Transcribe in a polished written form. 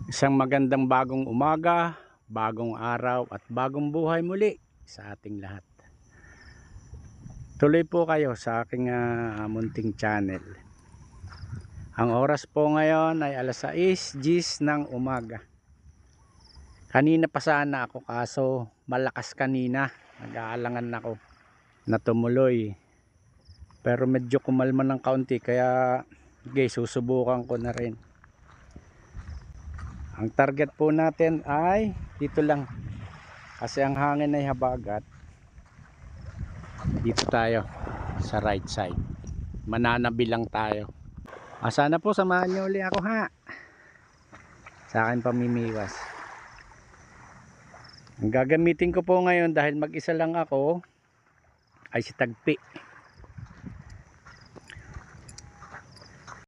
Isang magandang bagong umaga, bagong araw at bagong buhay muli sa ating lahat. Tuloy po kayo sa aking munting channel. Ang oras po ngayon ay alas 6:10 ng umaga. Kanina pa sana ako kaso malakas kanina. Nag-aalangan ako na tumuloy. Pero medyo kumalma ng kaunti kaya susubukan ko na rin. Ang target po natin ay dito lang. Kasi ang hangin ay habagat. Dito tayo sa right side. Mananabi lang tayo. Sana po samahan niyo uli ako ha. Sa akin pamimiwas. Ang gagamitin ko po ngayon dahil mag-isa lang ako ay si Tagpi.